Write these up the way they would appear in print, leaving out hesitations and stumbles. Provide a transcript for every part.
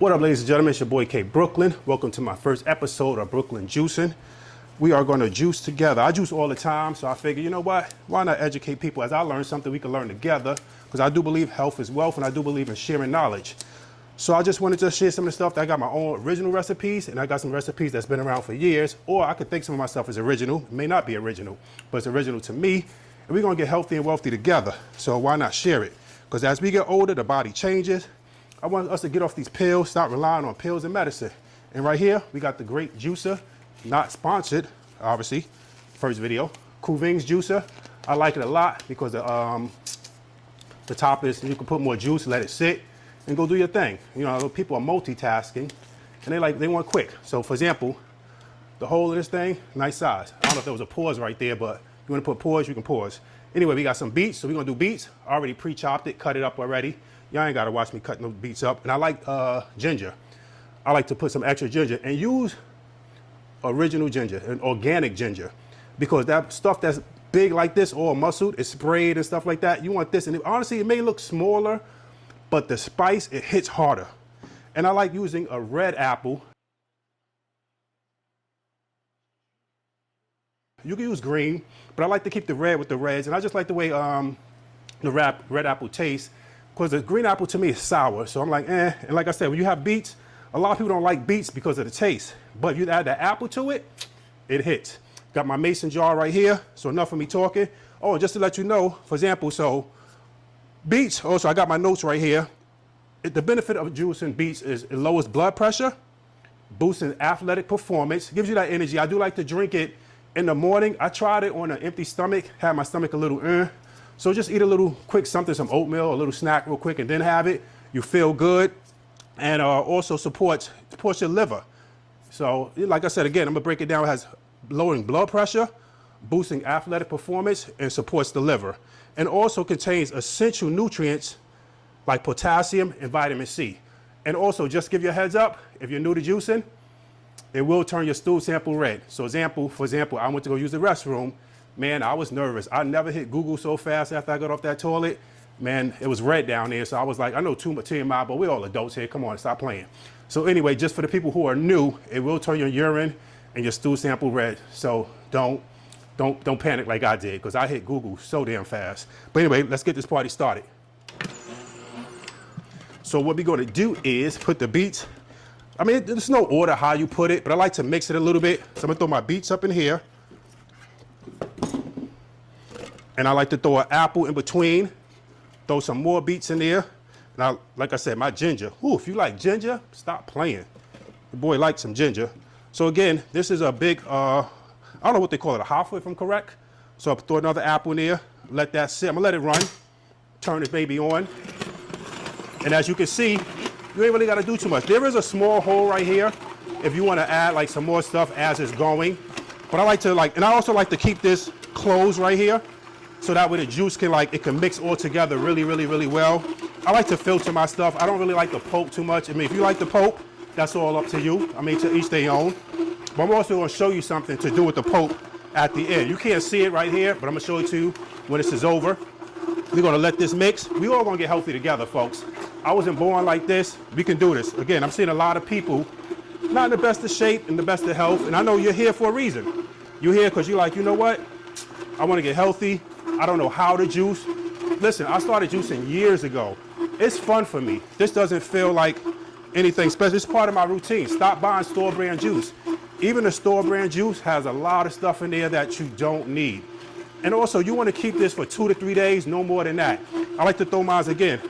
What up, ladies and gentlemen? It's your boy K Brooklyn. Welcome to my first episode of Brooklyn Juicing. We are going to juice together. I juice all the time, so I figure, you know what? Why not educate people? As I learn something, we can learn together, because I do believe health is wealth, and I do believe in sharing knowledge. So I just wanted to share some of the stuff that I got my own original recipes, and I got some recipes that's been around for years, or I could think some of my stuff is original. It may not be original, but it's original to me, and we're going to get healthy and wealthy together. So why not share it? Because as we get older, the body changes. I want us to get off these pills, stop relying on pills and medicine. And right here, we got the great juicer, not sponsored, obviously, first video, Kuving's juicer. I like it a lot because the top is, you can put more juice, let it sit, and go do your thing. You know, people are multitasking, and they want quick. So for example, the hole of this thing, nice size. I don't know if there was a pause right there, but you want to put pause, you can pause. Anyway, we got some beets, so we're gonna do beets. I already pre-chopped it, cut it up already. Y'all ain't gotta watch me cut no beets up. And I like ginger. I like to put some extra ginger and use original ginger and organic ginger, because that stuff that's big like this, all muscled, it's sprayed and stuff like that. You want this, and honestly, it may look smaller, but the spice, it hits harder. And I like using a red apple. You can use green, but I like to keep the red with the reds, and I just like the way the red apple tastes, because the green apple to me is sour, so I'm like, eh. And like I said, when you have beets, a lot of people don't like beets because of the taste, but if you add the apple to it, it hits. Got my mason jar right here, so enough of me talking. Oh, just to let you know, for example, so beets, also I got my notes right here. The benefit of juicing beets is it lowers blood pressure, boosting athletic performance, gives you that energy. I do like to drink it in the morning. I tried it on an empty stomach, had my stomach a little so just eat a little quick something, some oatmeal, a little snack real quick, and then have it. You feel good, and also supports your liver. So like I said, again, I'm gonna break it down. It has lowering blood pressure, boosting athletic performance, and supports the liver. And also contains essential nutrients like potassium and vitamin C. And also, just give you a heads up, if you're new to juicing, it will turn your stool sample red. So for example, I went to go use the restroom. Man, I was nervous. I never hit Google so fast after I got off that toilet. Man, it was red down there. So I was like, I know too much TMI, but we're all adults here. Come on, stop playing. So anyway, just for the people who are new, it will turn your urine and your stool sample red. So don't panic like I did, because I hit Google so damn fast. But anyway, let's get this party started. So what we're gonna do is put the beets. I mean, there's no order how you put it, but I like to mix it a little bit. So I'm gonna throw my beets up in here. And I like to throw an apple in between, throw some more beets in there. Now, like I said, my ginger. Ooh, if you like ginger, stop playing. The boy likes some ginger. So again, this is a big, I don't know what they call it, a halfa if I'm correct. So I'll throw another apple in there, let that sit. I'm gonna let it run, turn this baby on. And as you can see, you ain't really gotta do too much. There is a small hole right here if you wanna add like some more stuff as it's going. But I like to and I also like to keep this closed right here, so that way the juice can it can mix all together really, really, really well. I like to filter my stuff. I don't really like to poke too much. I mean, if you like to poke, that's all up to you. I mean, to each their own. But I'm also gonna show you something to do with the poke at the end. You can't see it right here, but I'm gonna show it to you when this is over. We're gonna let this mix. We all gonna get healthy together, folks. I wasn't born like this. We can do this. Again, I'm seeing a lot of people not in the best of shape, in the best of health, and I know you're here for a reason. You're here because you're like, you know what? I wanna get healthy. I don't know how to juice. Listen, I started juicing years ago. It's fun for me. This doesn't feel like anything special. It's part of my routine. Stop buying store brand juice. Even the store brand juice has a lot of stuff in there that you don't need. And also, you want to keep this for 2 to 3 days, no more than that. I like to throw mine again.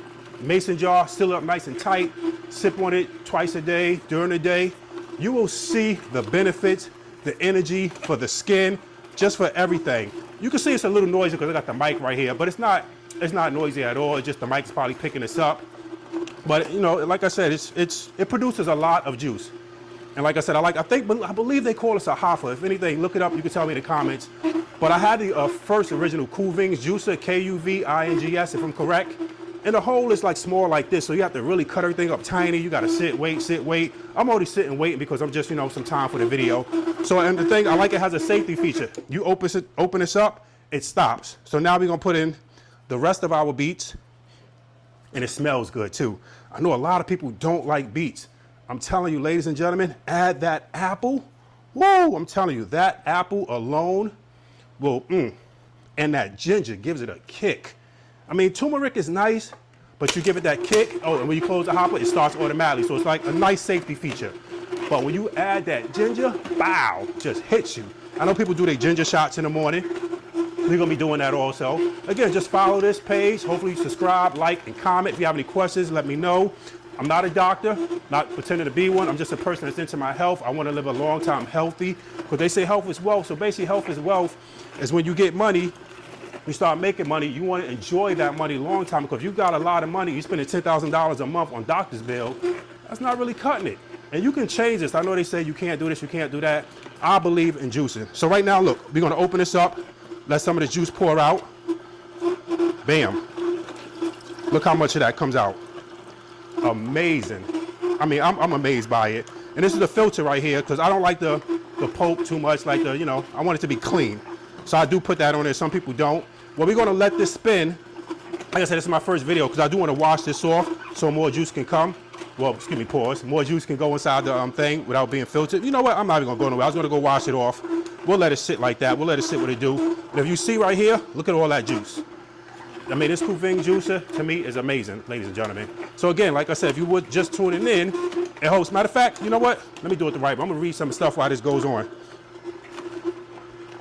Mason jar, seal it up nice and tight. Sip on it twice a day, during the day. You will see the benefits, the energy for the skin, just for everything. You can see it's a little noisy because I got the mic right here, but it's not noisy at all. It's just the mic's probably picking this up. But you know, like I said, it produces a lot of juice. And like I said, I believe they call us a halfa. If anything, look it up. You can tell me in the comments. But I had the first original Kuving's juicer, Kuvings, if I'm correct. And the hole is small like this, so you have to really cut everything up tiny. You gotta sit, wait. I'm already sitting waiting because I'm just, some time for the video. So, and the thing, I like it has a safety feature. You open this up, it stops. So now we're gonna put in the rest of our beets, and it smells good too. I know a lot of people don't like beets. I'm telling you, ladies and gentlemen, add that apple. Woo, I'm telling you, that apple alone will, and that ginger gives it a kick. I mean, turmeric is nice, but you give it that kick. Oh, and when you close the hopper, it starts automatically. So it's like a nice safety feature. But when you add that ginger, bow, just hits you. I know people do their ginger shots in the morning. We're gonna be doing that also. Again, just follow this page. Hopefully subscribe, like, and comment. If you have any questions, let me know. I'm not a doctor, not pretending to be one. I'm just a person that's into my health. I want to live a long time healthy, because they say health is wealth. So basically health is wealth is when you get money, you start making money, you want to enjoy that money long time, because if you got a lot of money, you're spending $10,000 a month on doctor's bill, that's not really cutting it. And you can change this. I know they say you can't do this, you can't do that. I believe in juicing. So right now, look, we're going to open this up, let some of the juice pour out. Bam. Look how much of that comes out. Amazing. I mean, I'm amazed by it. And this is the filter right here, because I don't like the pulp too much, like the, you know, I want it to be clean. So I do put that on there. Some people don't. Well, we're going to let this spin. Like I said, this is my first video, because I do want to wash this off so more juice can come. Well, excuse me, pause. More juice can go inside the thing without being filtered. You know what? I'm not even going to go nowhere. I was going to go wash it off. We'll let it sit like that. We'll let it sit what it do. And if you see right here, look at all that juice. I mean, this Kuving juicer, to me, is amazing, ladies and gentlemen. So again, like I said, if you would just tuning in, it helps. Matter of fact, you know what? Let me do it the right way. I'm going to read some stuff while this goes on.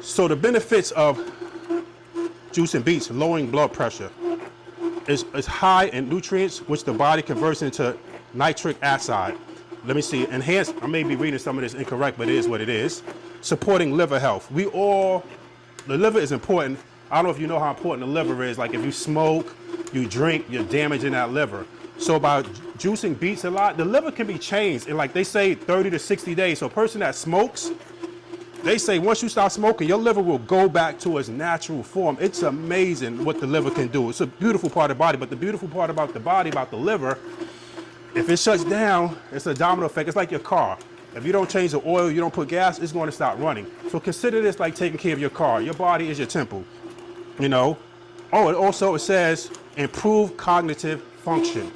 So the benefits of juicing beets, lowering blood pressure, is high in nutrients, which the body converts into nitric acid. Let me see. Enhanced, I may be reading some of this incorrect, but it is what it is. Supporting liver health. The liver is important. I don't know if you know how important the liver is. Like if you smoke, you drink, you're damaging that liver. So by juicing beets a lot, the liver can be changed in, like they say, 30 to 60 days. So a person that smokes, they say once you stop smoking, your liver will go back to its natural form. It's amazing what the liver can do. It's a beautiful part of the body, but the beautiful part about the body, about the liver, if it shuts down, it's a domino effect. It's like your car. If you don't change the oil, you don't put gas, it's going to stop running. So consider this like taking care of your car. Your body is your temple, you know. Oh, it also, it says improve cognitive function.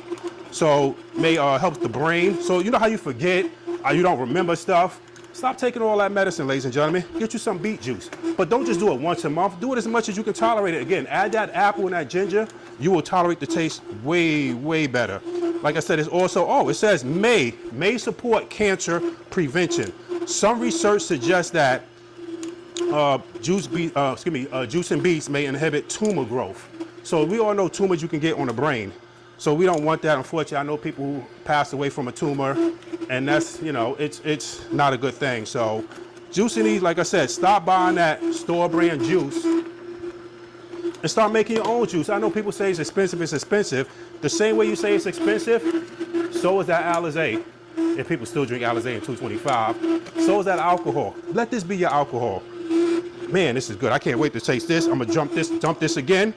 So may help the brain. So you know how you forget, you don't remember stuff? Stop taking all that medicine, ladies and gentlemen. Get you some beet juice. But don't just do it once a month. Do it as much as you can tolerate it. Again, add that apple and that ginger. You will tolerate the taste way, way better. Like I said, it's also, it says may support prevention. Some research suggests that juicing beets may inhibit tumor growth. So we all know tumors you can get on the brain. So we don't want that. Unfortunately, I know people who passed away from a tumor, and that's, you know, it's not a good thing. So juicing these, like I said, stop buying that store brand juice and start making your own juice. I know people say it's expensive, it's expensive. The same way you say it's expensive, so is that Alizé. If people still drink Alizé in 225, so is that alcohol. Let this be your alcohol. Man, this is good. I can't wait to taste this. I'm gonna dump this again,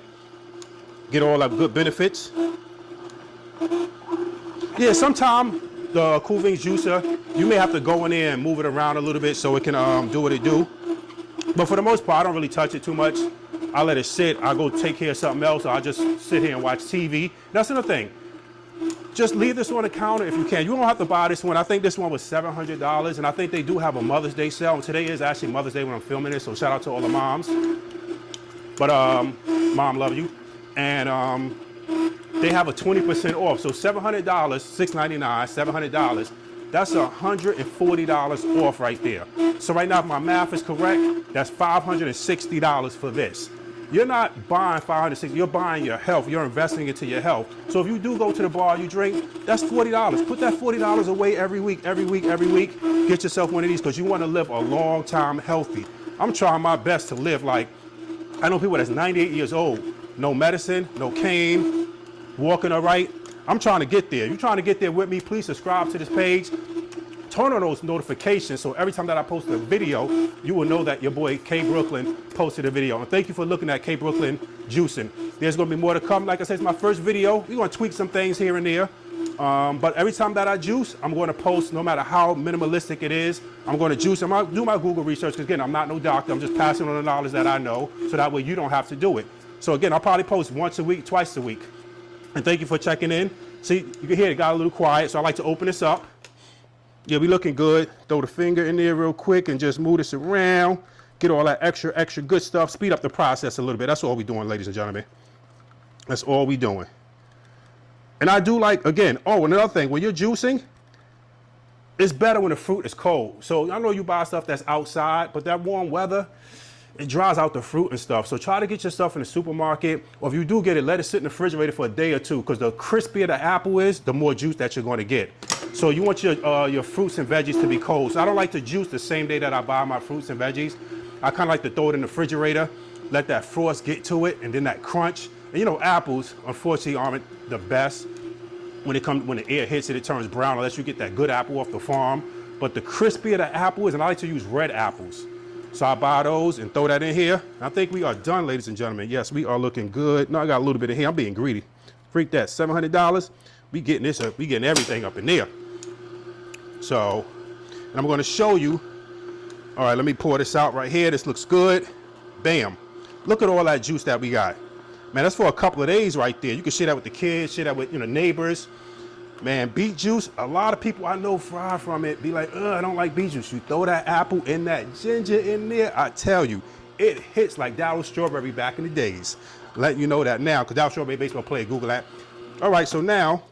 get all that good benefits. Yeah, sometimes the Kuving juicer, you may have to go in there and move it around a little bit so it can do what it do. But for the most part, I don't really touch it too much. I let it sit. I go take care of something else. Or I just sit here and watch TV. That's another thing. Just leave this on the counter if you can. You don't have to buy this one. I think this one was $700, and I think they do have a Mother's Day sale. And today is actually Mother's Day when I'm filming this, so shout out to all the moms. But mom, love you. And they have a 20% off. So $700, $699, $700. That's $140 off right there. So right now, if my math is correct, that's $560 for this. You're not buying $560, you're buying your health. You're investing into your health. So if you do go to the bar, you drink, that's $40. Put that $40 away every week. Get yourself one of these, because you want to live a long time healthy. I'm trying my best to live like, I know people that's 98 years old, no medicine, no cane, walking all right. I'm trying to get there. You're trying to get there with me, please subscribe to this page. Turn on those notifications so every time that I post a video, you will know that your boy K Brooklyn posted a video. And thank you for looking at K Brooklyn Juicing. There's going to be more to come. Like I said, it's my first video. We're going to tweak some things here and there. But every time that I juice, I'm going to post, no matter how minimalistic it is. I'm going to juice. I'm going to do my Google research, because again, I'm not no doctor. I'm just passing on the knowledge that I know, so that way you don't have to do it. So again, I'll probably post once a week, twice a week. And thank you for checking in. See, you can hear it got a little quiet, so I like to open this up. Yeah, we looking good. Throw the finger in there real quick and just move this around. Get all that extra good stuff. Speed up the process a little bit. That's all we doing, ladies and gentlemen. That's all we doing. And I do like, again, oh, another thing, when you're juicing, it's better when the fruit is cold. So I know you buy stuff that's outside, but that warm weather, it dries out the fruit and stuff. So try to get your stuff in the supermarket, or if you do get it, let it sit in the refrigerator for a day or two, because the crispier the apple is, the more juice that you're going to get. So you want your fruits and veggies to be cold. So I don't like to juice the same day that I buy my fruits and veggies. I kind of like to throw it in the refrigerator, let that frost get to it, and then that crunch. And you know, apples, unfortunately, aren't the best. When the air hits it, it turns brown unless you get that good apple off the farm. But the crispier the apple is, and I like to use red apples. So I buy those and throw that in here. I think we are done, ladies and gentlemen. Yes, we are looking good. No, I got a little bit in here. I'm being greedy. Freak that, $700. We getting this up. We getting everything up in there. So, and I'm going to show you. All right, let me pour this out right here. This looks good. Bam. Look at all that juice that we got. Man, that's for a couple of days right there. You can share that with the kids, share that with, neighbors. Man, beet juice, a lot of people I know fry from it, be like, I don't like beet juice. You throw that apple and that ginger in there, I tell you, it hits like Darryl Strawberry back in the days. Letting you know that now, because Darryl Strawberry baseball player, Google that. All right, so now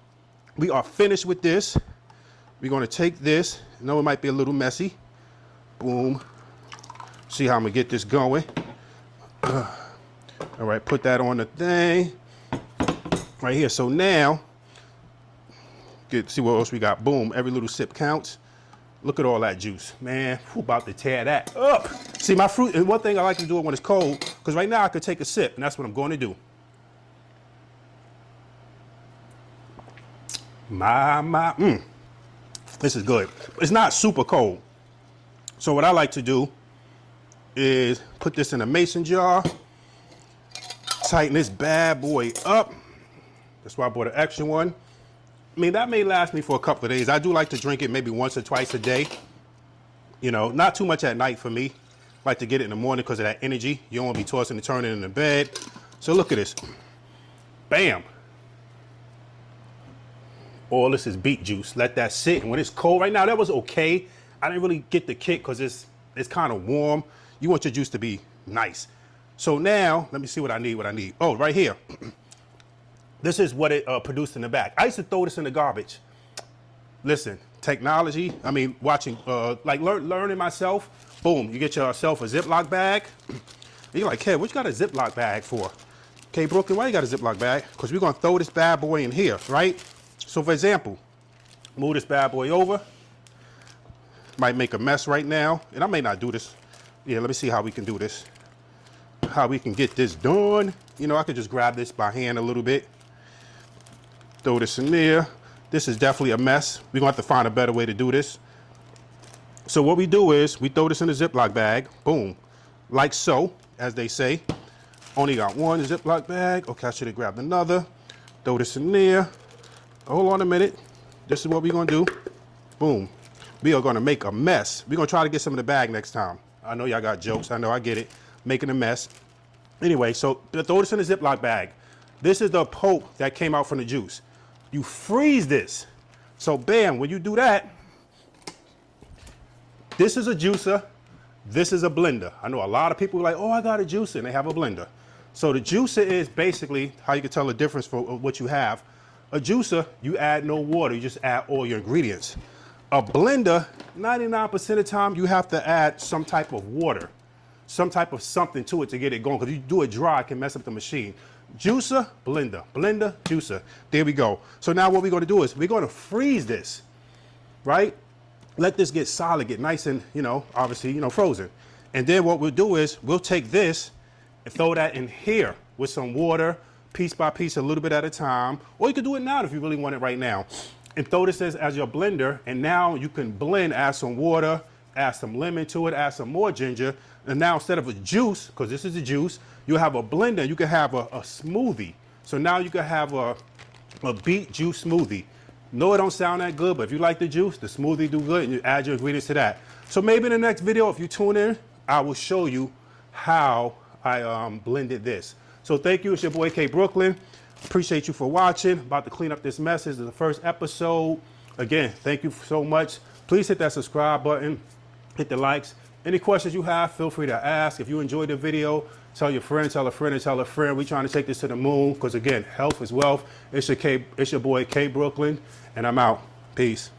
we are finished with this. We're gonna take this. I know it might be a little messy. Boom. See how I'm gonna get this going. All right, put that on the thing right here. So now, see what else we got. Boom, every little sip counts. Look at all that juice, man. Who about to tear that up? See, my fruit, and one thing I like to do it when it's cold, because right now I could take a sip, and that's what I'm going to do. This is good. It's not super cold. So what I like to do is put this in a mason jar, tighten this bad boy up. That's why I bought an extra one. I mean, that may last me for a couple of days. I do like to drink it maybe once or twice a day. You know, not too much at night for me. I like to get it in the morning because of that energy. You don't want to be tossing and turning in the bed. So look at this. Bam. All this is beet juice. Let that sit. And when it's cold right now, that was okay. I didn't really get the kick because it's kind of warm. You want your juice to be nice. So now, let me see what I need. Oh, right here. This is what it produced in the back. I used to throw this in the garbage. Listen, technology, I mean, watching, learning myself. Boom, you get yourself a Ziploc bag. And you're like, hey, what you got a Ziploc bag for? Okay, Brooklyn, why you got a Ziploc bag? Because we're going to throw this bad boy in here, right? So, for example, move this bad boy over. Might make a mess right now. And I may not do this. Yeah, let me see how we can do this. How we can get this done. You know, I could just grab this by hand a little bit. Throw this in there. This is definitely a mess. We're gonna have to find a better way to do this. So what we do is we throw this in a Ziploc bag, boom, like so, as they say. Only got one Ziploc bag. Okay, I should have grabbed another. Throw this in there. Hold on a minute. This is what we're gonna do. Boom. We are gonna make a mess. We're gonna try to get some of the bag next time. I know y'all got jokes. I know, I get it. Making a mess. Anyway, so throw this in a Ziploc bag. This is the pulp that came out from the juice. You freeze this. So bam, when you do that, this is a juicer, this is a blender. I know a lot of people are like, oh, I got a juicer, and they have a blender. So the juicer is basically how you can tell the difference for what you have. A juicer, you add no water, you just add all your ingredients. A blender, 99% of the time, you have to add some type of water, some type of something to it to get it going, because if you do it dry, it can mess up the machine. Juicer, blender, blender, juicer. There we go. So now what we're going to do is we're going to freeze this, right? Let this get solid, get nice and, obviously, frozen. And then what we'll do is we'll take this and throw that in here with some water, piece by piece, a little bit at a time. Or you can do it now if you really want it right now. And throw this as your blender. And now you can blend, add some water, add some lemon to it, add some more ginger. And now instead of a juice, because this is a juice, you'll have a blender. You can have a smoothie. So now you can have a beet juice smoothie. No, it don't sound that good, but if you like the juice, the smoothie do good, and you add your ingredients to that. So maybe in the next video, if you tune in, I will show you how I blended this. So thank you. It's your boy K Brooklyn. Appreciate you for watching. About to clean up this mess. This is the first episode Again, thank you so much. Please hit that subscribe button, hit the likes. Any questions you have, feel free to ask. If you enjoyed the video, tell your friend, tell a friend, and tell a friend. We're trying to take this to the moon because, again, health is wealth. It's your boy, K Brooklyn, and I'm out. Peace.